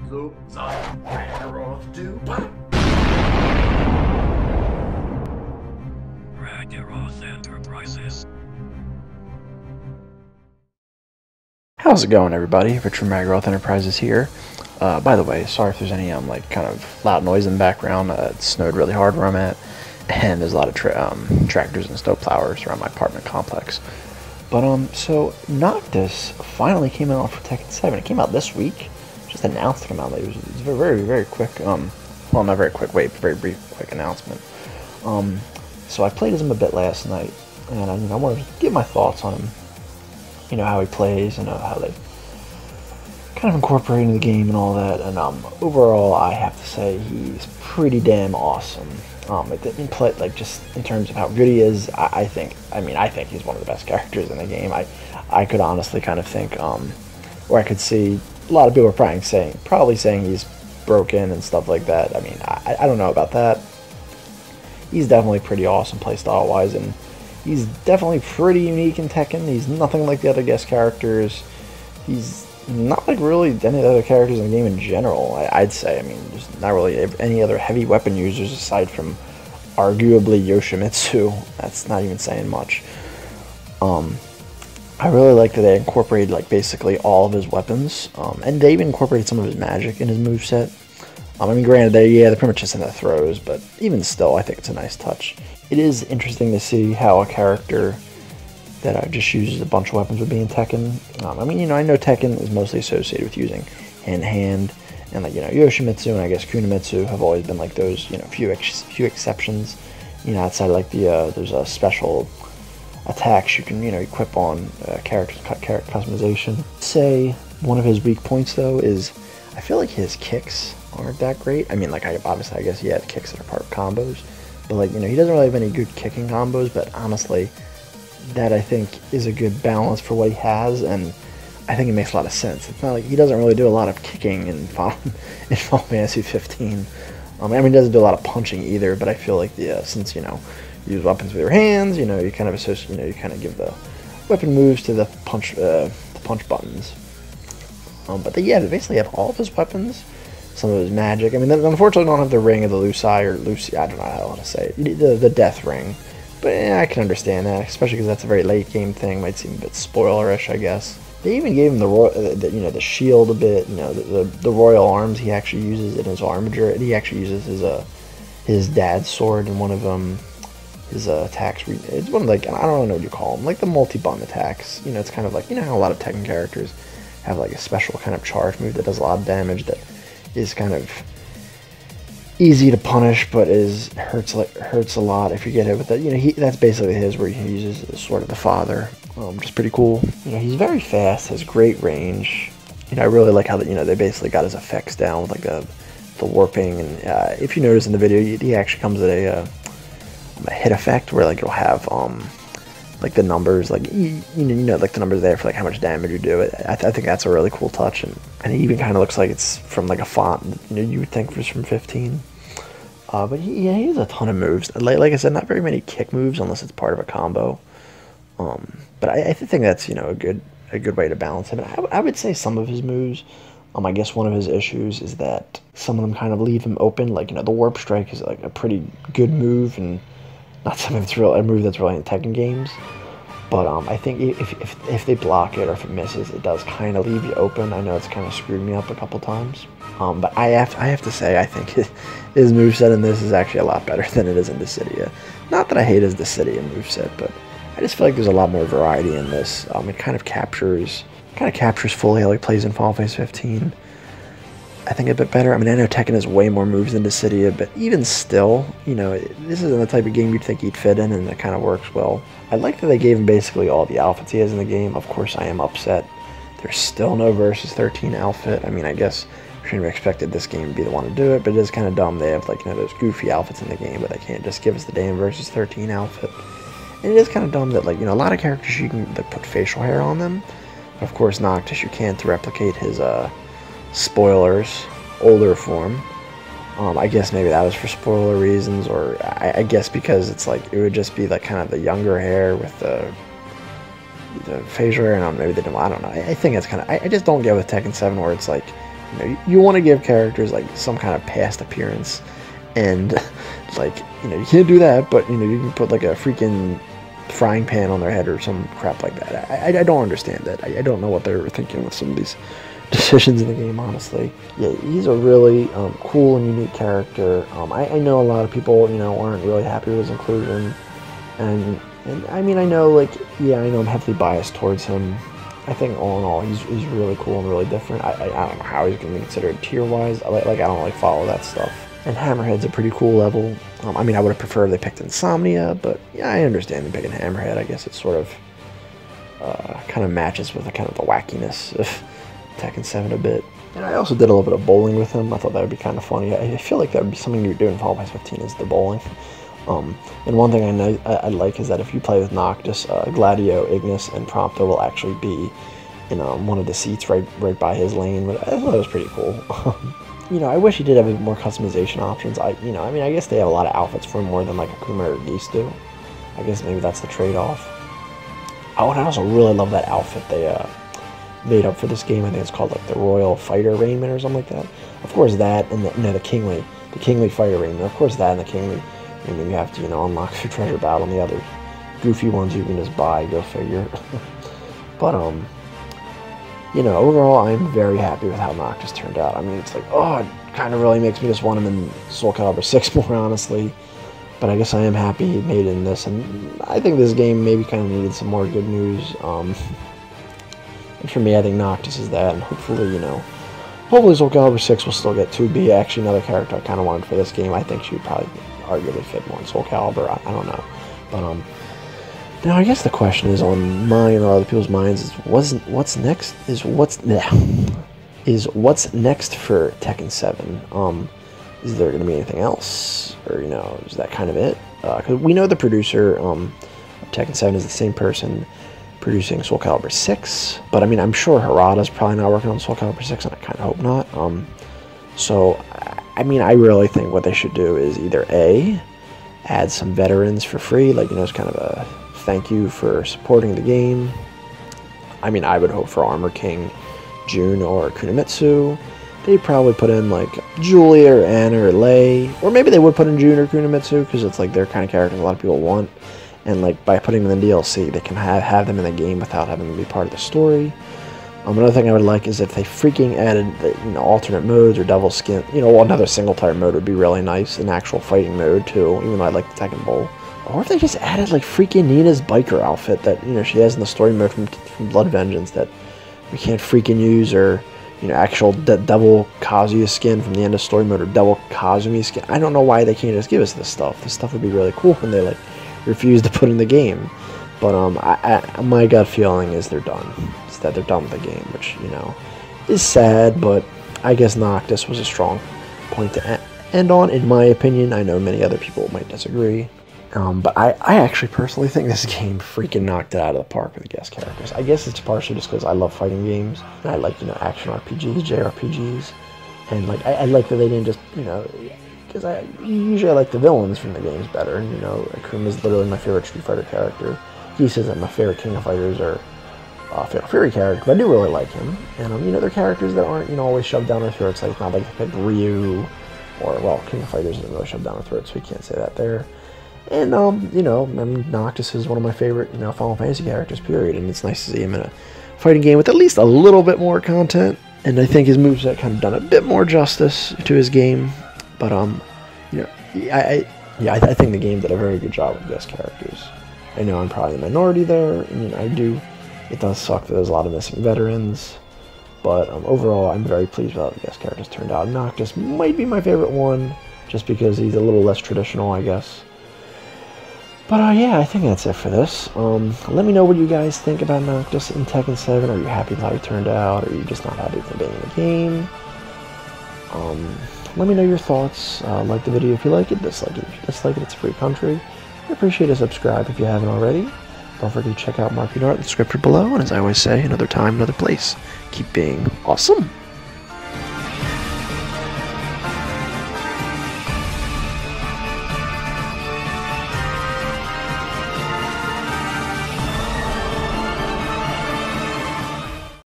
So, Ragiroth do. Ragiroth Enterprises. How's it going, everybody? Rich from Ragiroth Enterprises here. By the way, sorry if there's any like kind of loud noise in the background. It snowed really hard where I'm at, and there's a lot of tractors and snowplowers around my apartment complex. But so Noctis finally came out for Tekken 7. It came out this week. Just announced to come out. It was very, very quick. Well, not very quick. Wait, very brief, quick announcement. So I played as him a bit last night, and I wanted to give my thoughts on him. You know, how he plays, and how they kind of incorporate into the game and all that. And overall, I have to say he's pretty damn awesome. It didn't play like just in terms of how good he is. I think he's one of the best characters in the game. I could honestly kind of think, or I could see a lot of people are probably saying he's broken and stuff like that. I mean, I don't know about that. He's definitely pretty awesome playstyle wise, and he's definitely pretty unique in Tekken. He's nothing like the other guest characters. He's not like really any of the other characters in the game in general, I'd say. I mean, there's not really any other heavy weapon users aside from arguably Yoshimitsu. That's not even saying much. I really like that they incorporated like basically all of his weapons, and they even incorporated some of his magic in his moveset. I mean, granted, they're pretty much just in the throws, but even still, I think it's a nice touch. It is interesting to see how a character that just uses a bunch of weapons would be in Tekken. I mean, I know Tekken is mostly associated with using hand-to-hand, and like, Yoshimitsu and I guess Kunimitsu have always been like those, few exceptions. Outside of like there's a special attacks you can, equip on character customization. Say one of his weak points though is I feel like his kicks aren't that great. I mean, like obviously I guess he has kicks that are part of combos. But like, he doesn't really have any good kicking combos, but honestly, that I think is a good balance for what he has, and I think it makes a lot of sense. It's not like he doesn't really do a lot of kicking in Final Fantasy 15. I mean, he doesn't do a lot of punching either, but I feel like since, you use weapons with your hands, you kind of associate, you kind of give the weapon moves to the punch buttons. But they basically have all of his weapons. Some of his magic. I mean, unfortunately, don't have the ring of the Lucy, I don't know how I want to say it. The death ring. But I can understand that, especially because that's a very late game thing. Might seem a bit spoilerish, I guess. They even gave him the shield a bit. The royal arms he actually uses in his armature. And he actually uses his dad's sword in one of his attacks. It's one of like, I don't know what you call them, like the multi-button attacks. It's kind of like how a lot of Tekken characters have like a special kind of charge move that does a lot of damage that is kind of easy to punish, but hurts a lot if you get hit with it. That's basically his, where he uses the Sword of the Father, which is pretty cool. He's very fast, has great range. I really like how they basically got his effects down with like the warping, and if you notice in the video, he actually comes at a hit effect where like you'll have like the numbers, like like the numbers there for like how much damage you do. I think that's a really cool touch, and it even kind of looks like it's from like a font you would think was from 15. But he has a ton of moves. Like I said, not very many kick moves unless it's part of a combo. But I think that's a good way to balance him. And I would say some of his moves. I guess one of his issues is that some of them kind of leave him open. Like the warp strike is like a pretty good move, and not something that's a move that's really in Tekken games. But I think if they block it or if it misses, it does kind of leave you open. I know it's kind of screwed me up a couple times. But I have to say, I think his moveset in this is actually a lot better than it is in Dissidia. Not that I hate his Dissidia moveset, but I just feel like there's a lot more variety in this. It kind of captures fully how he plays in Final Fantasy 15. I think a bit better. I mean, I know Tekken has way more moves than Dissidia, but even still, this isn't the type of game you'd think he'd fit in, and it kind of works well. I like that they gave him basically all the outfits he has in the game. Of course, I am upset there's still no Versus 13 outfit. I mean, I guess I shouldn't have expected this game to be the one to do it, but it is kind of dumb. They have like those goofy outfits in the game, but they can't just give us the damn Versus 13 outfit. And it is kind of dumb that like a lot of characters you can like put facial hair on them. Of course, Noctis you can't replicate his spoilers older form. I guess maybe that was for spoiler reasons, or I guess because it's like it would just be like kind of the younger hair with the facial hair, and maybe they don't. I don't know. I think it's kind of. I just don't get with Tekken 7 where it's like You know, you want to give characters like some kind of past appearance, and like, you know, you can't do that, but you know, you can put like a freaking frying pan on their head or some crap like that. I don't understand that. I don't know what they were thinking with some of these decisions in the game, honestly. Yeah, he's a really cool and unique character. I know a lot of people, you know, aren't really happy with his inclusion, and I mean, I know, like, yeah, I know I'm heavily biased towards him. I think all in all, he's really cool and really different. I don't know how he's going to be considered tier-wise. Like, I don't like follow that stuff. And Hammerhead's a pretty cool level. I mean, I would have preferred they picked Insomnia, but yeah, I understand them picking Hammerhead. I guess it sort of kind of matches with the kind of the wackiness of Tekken 7 a bit. And I also did a little bit of bowling with him. I thought that would be kind of funny. I feel like that would be something you would do in Final Fantasy 15 is the bowling. And one thing I know I like is that if you play with Noctis, Gladio, Ignis, and Prompto will actually be in one of the seats right by his lane. But I thought it was pretty cool. You know, I wish he did have a bit more customization options. I mean, I guess they have a lot of outfits for him more than like Akuma or Geese do. I guess maybe that's the trade-off. Oh, and I also really love that outfit they made up for this game. I think it's called like the Royal Fighter Raiment or something like that. Of course, that and the Kingly Fighter Raiment. Of course, that and the Kingly. I mean, you have to, you know, unlock through Treasure Battle, and the other goofy ones you can just buy. Go figure. But you know, overall, I'm very happy with how Noctis turned out. I mean, it's like, oh, it kind of really makes me just want him in Soul Calibur 6 more, honestly. But I guess I am happy he made it in this, and I think this game maybe kind of needed some more good news. And for me, I think Noctis is that, and hopefully, you know, hopefully Soul Calibur 6 will still get 2B. Actually, another character I kind of wanted for this game. I think she would probably arguably fit more in Soul Calibur. I don't know. But, now I guess the question is on mine or other people's minds is what's next for Tekken 7? Is there going to be anything else, or, you know, is that kind of it? Because we know the producer of Tekken 7 is the same person producing Soul Calibur 6, but I mean, I'm sure Harada's probably not working on Soul Calibur 6, and I kind of hope not. So I mean, I really think what they should do is either A, add some veterans for free, like, you know, it's kind of a thank you for supporting the game. I mean, I would hope for Armor King, Jun, or Kunimitsu. They'd probably put in like Julia or Anna or Lei, or maybe they would put in Jun or Kunimitsu because it's like they're kind of characters a lot of people want, and like by putting them in the DLC, they can have them in the game without having them be part of the story. Another thing I would like is if they freaking added, you know, alternate modes or double skin. You know, another single player mode would be really nice, an actual fighting mode too. Even though I like the Tekken Bowl. Or if they just added like freaking Nina's biker outfit that, you know, she has in the story mode from Blood Vengeance that we can't freaking use, or, you know, actual double Kazuya skin from the end of story mode, or double Kazumi skin. I don't know why they can't just give us this stuff. This stuff would be really cool when they like refuse to put in the game. But my gut feeling is they're done. It's that they're done with the game, which, you know, is sad. But I guess Noctis was a strong point to end on, in my opinion. I know many other people might disagree. But I actually personally think this game freaking knocked it out of the park with the guest characters. I guess it's partially just because I love fighting games, and I like, you know, action RPGs, JRPGs, and like I like that they didn't just, you know, because I usually like the villains from the games better. And, you know, Akuma is literally my favorite Street Fighter character. He says that my favorite King of Fighters or Fatal Fury character, but I do really like him. And you know, they're characters that aren't, you know, always shoved down our throats. Like, it's not like Ryu, or, well, King of Fighters isn't really shoved down our throats, so we can't say that there. And, you know, I mean, Noctis is one of my favorite, you know, Final Fantasy characters, period. And it's nice to see him in a fighting game with at least a little bit more content. And I think his moveset kind of done a bit more justice to his game. But, you know, I think the game did a very good job with guest characters. I know I'm probably the minority there. And, you know, it does suck that there's a lot of missing veterans. But overall, I'm very pleased with how the guest characters turned out. Noctis might be my favorite one, just because he's a little less traditional, I guess. But yeah, I think that's it for this. Let me know what you guys think about Noctis in Tekken 7. Are you happy with how he turned out? Or are you just not happy with him being in the game? Let me know your thoughts. Like the video if you like it. Dislike it if you dislike it. It's a free country. I appreciate a subscribe if you haven't already. Don't forget to check out market art in the description below. And as I always say, another time, another place. Keep being awesome.